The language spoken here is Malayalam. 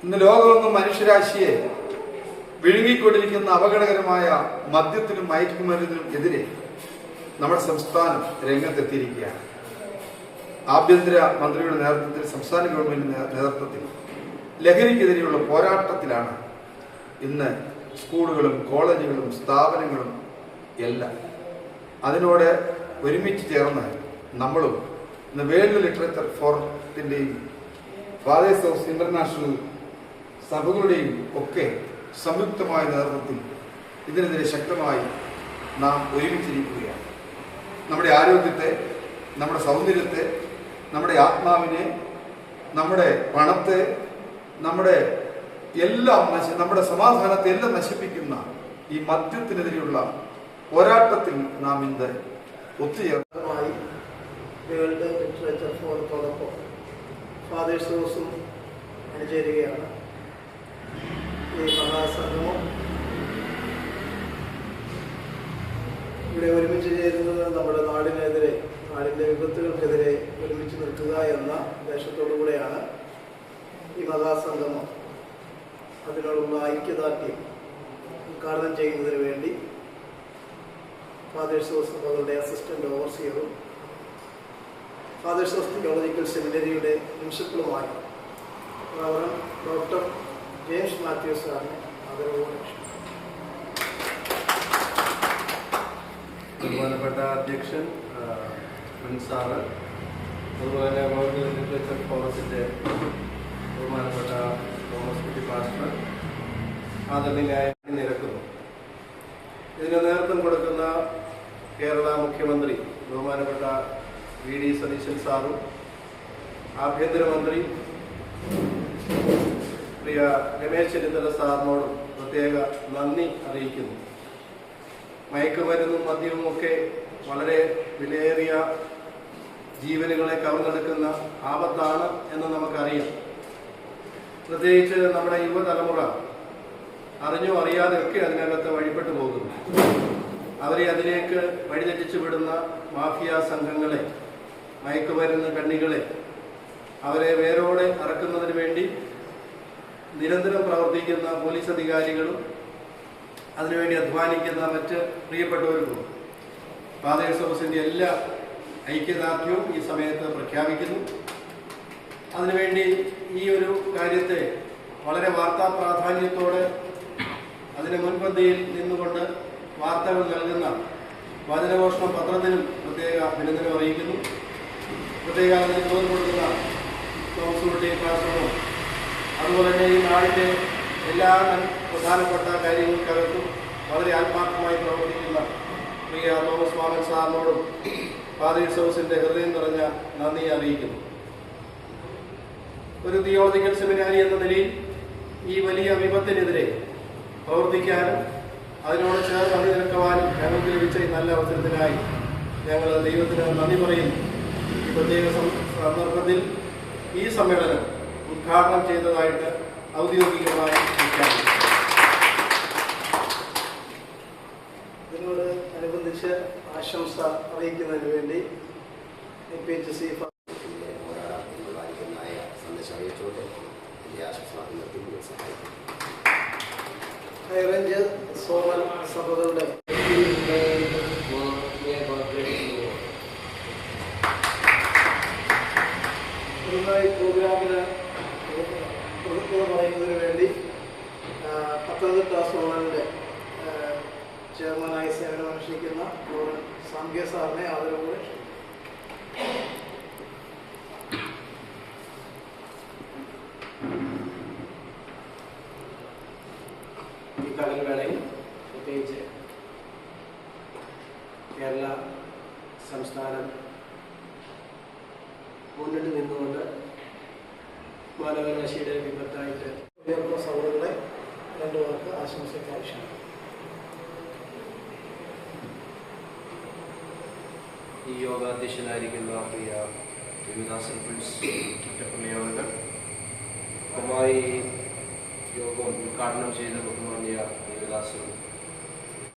ഇന്ന് ലോകമെങ്ങും മനുഷ്യരാശിയെ വിഴുങ്ങിക്കൊണ്ടിരിക്കുന്ന അപകടകരമായ മദ്യത്തിനും മയക്കുമരുന്നിനും എതിരെ നമ്മുടെ സംസ്ഥാനം രംഗത്തെത്തിയിരിക്കുകയാണ്. ആഭ്യന്തര മന്ത്രിയുടെ നേതൃത്വത്തിൽ, സംസ്ഥാന ഗവൺമെന്റിന്റെ നേതൃത്വത്തിൽ ലഹരിക്കെതിരെയുള്ള പോരാട്ടത്തിലാണ് ഇന്ന് സ്കൂളുകളും കോളേജുകളും സ്ഥാപനങ്ങളും എല്ലാം. അതിനോട് ഒരുമിച്ച് ചേർന്ന് നമ്മളും ഇന്ന് വേൾഡ് ലിറ്ററേച്ചർ ഫോറത്തിൻ്റെയും ഫാദേഴ്സ് ഓഫ് ഇന്റർനാഷണൽ സഭകളുടെയും ഒക്കെ സംയുക്തമായ നേതൃത്വത്തിൽ ഇതിനെതിരെ ശക്തമായി നാം ഒരുമിച്ചിരിക്കുകയാണ്. നമ്മുടെ ആരോഗ്യത്തെ, നമ്മുടെ സൗന്ദര്യത്തെ, നമ്മുടെ ആത്മാവിനെ, നമ്മുടെ പണത്തെ, നമ്മുടെ എല്ലാം നമ്മുടെ സമാധാനത്തെ എല്ലാം നശിപ്പിക്കുന്ന ഈ മദ്യത്തിനെതിരെയുള്ള പോരാട്ടത്തിൽ നാം ഇന്ന് ഒത്തുചേർന്നതുമായി വേൾഡ് ലിറ്ററേച്ചർ ഫോറത്തോടൊപ്പം ഫാദേഴ്സ് ഹൗസും അണിചേരുകയാണ്. ഈ മഹാസംഗമം ഇവിടെ ഒരുമിച്ച് ചേരുന്നത് നമ്മുടെ നാടിനെതിരെ, നാടിൻ്റെ വിപത്തുകൾക്കെതിരെ ഒരുമിച്ച് നിൽക്കുക എന്ന ഉദ്ദേശത്തോടു കൂടെയാണ് ഈ മഹാസംഗമം. അതിനോടുള്ള ഐക്യദാർഢ്യം ഉദ്ഘാടനം ചെയ്യുന്നതിന് വേണ്ടി ഫാദേഴ്സ് ഹൗസ് സഭകളുടെ അസിസ്റ്റന്റ് ഓവർസിയറും ഫാദേഴ്സ് ഓഫ് തിയോളജിക്കൽ സെമിനറിയുടെ പ്രിൻസിപ്പളുമായ ഡോക്ടർ ജെയിംസ് മാത്യൂസ് സാറിനെ ആദരവോടെ ബഹുമാനപ്പെട്ട അധ്യക്ഷൻ സാറ്, അതുപോലെ വേൾഡ് ലിറ്ററേച്ചർ ഫോറത്തിൻ്റെ ബഹുമാനപ്പെട്ട തോമസ് കുട്ടി പാസ്റ്റർ ആദരണീയനായി നിരക്കുന്നു. ഇതിന് നേതൃത്വം കൊടുക്കുന്ന കേരള മുഖ്യമന്ത്രി ബഹുമാനപ്പെട്ട വി.ഡി. സതീശൻ സാറും ആഭ്യന്തരമന്ത്രി പ്രിയ രമേശ് ചെന്നിത്തല സാറിനോടും പ്രത്യേക നന്ദി അറിയിക്കുന്നു. മയക്കുമരുന്നും മദ്യവും ഒക്കെ വളരെ വിലയേറിയ ജീവനുകളെ കവർന്നെടുക്കുന്ന ആപത്താണ് എന്ന് നമുക്കറിയാം. പ്രത്യേകിച്ച് നമ്മുടെ യുവതലമുറ അറിഞ്ഞോ അറിയാതെ ഒക്കെ അതിനകത്ത് വഴിപ്പെട്ടു പോകുന്നു. അവരെ അതിലേക്ക് വഴിതെറ്റിച്ചു വിടുന്ന മാഫിയ സംഘങ്ങളെ, മയക്കുമരുന്ന് കണ്ണികളെ, അവരെ വേരോടെ അറക്കുന്നതിന് വേണ്ടി നിരന്തരം പ്രവർത്തിക്കുന്ന പോലീസ് അധികാരികളും അതിനുവേണ്ടി അധ്വാനിക്കുന്ന മറ്റ് പ്രിയപ്പെട്ടവർക്കും ഫാദേഴ്സ് ഹൗസിൻ്റെ എല്ലാ ഐക്യദാർഢ്യവും ഈ സമയത്ത് പ്രഖ്യാപിക്കുന്നു. അതിനുവേണ്ടി ഈ ഒരു കാര്യത്തെ വളരെ വാർത്താ പ്രാധാന്യത്തോടെ അതിന് മുൻപന്തിയിൽ നിന്നുകൊണ്ട് വാർത്തകൾ നൽകുന്ന വചനഘോഷണം പത്രത്തിനും പ്രത്യേക അഭിനന്ദനം അറിയിക്കുന്നു. പ്രത്യേക അതിന് ചോദ്യം കൊടുക്കുന്ന തോമസ് കുട്ടി പാസ്റ്ററും അതുപോലെ തന്നെ ഈ നാടിൻ്റെ എല്ലാ പ്രധാനപ്പെട്ട കാര്യങ്ങൾക്കകത്തും വളരെ ആത്മാർത്ഥമായി പ്രവർത്തിക്കുന്ന പ്രിയ തോമസ് മാമൻ സാറിനോടും ഫാദേഴ്സ് ഹൗസിൻ്റെ ഹൃദയം നിറഞ്ഞ നന്ദി അറിയിക്കുന്നു. ഒരു തിയോളജിക്കൽ സെമിനാരി എന്ന നിലയിൽ ഈ വലിയ വിപത്തിനെതിരെ പ്രവർത്തിക്കാനും അതിനോട് ചേർന്ന് അണിനിരക്കുവാനും ഞങ്ങൾക്ക് ലഭിച്ച ഈ നല്ല അവസരത്തിനായി ഞങ്ങൾ ദൈവത്തിന് നന്ദി പറയുന്നു. ഈ പ്രത്യേക സന്ദർഭത്തിൽ ഈ സമ്മേളനം ഉദ്ഘാടനം ചെയ്തതായിട്ട് ഔദ്യോഗികമായി പ്രഖ്യാപിച്ചു. ഇതിനോട് അനുബന്ധിച്ച് ആശംസ അറിയിക്കുന്നതിന് വേണ്ടി PHC ഹൈറേഞ്ച് സോമൽ സഭകളുടെ പ്രോഗ്രാമിന് പറയുന്നതിന് വേണ്ടി പത്തനംതിട്ട സോണലിൻ്റെ ചെയർമാനായി സേവനമനുഷ്ഠിക്കുന്ന സാംഗ്യ സാറിനെ ആദരവോടെ ഈ പകൽവേളയിൽ പ്രത്യേകിച്ച് കേരള സംസ്ഥാനം മുന്നിട്ട് നിന്നുകൊണ്ട് മാനവരാശിയുടെ വിപത്തായിട്ട് ഉയർന്ന സൗഹൃദങ്ങളെ രണ്ടു പേർക്ക് ആശംസയ്ക്ക് ആവശ്യമാണ്. ഈ യോഗാധ്യക്ഷനായിരിക്കുന്ന പ്രിയ ദേവദാസൻ പ്രിൻസ് കുറ്റപ്പള്ളിയവர்கள், ഒപ്പമായി യോഗം ഉദ്ഘാടനം ചെയ്ത ബഹുമാന്യ ദേവദാസൻ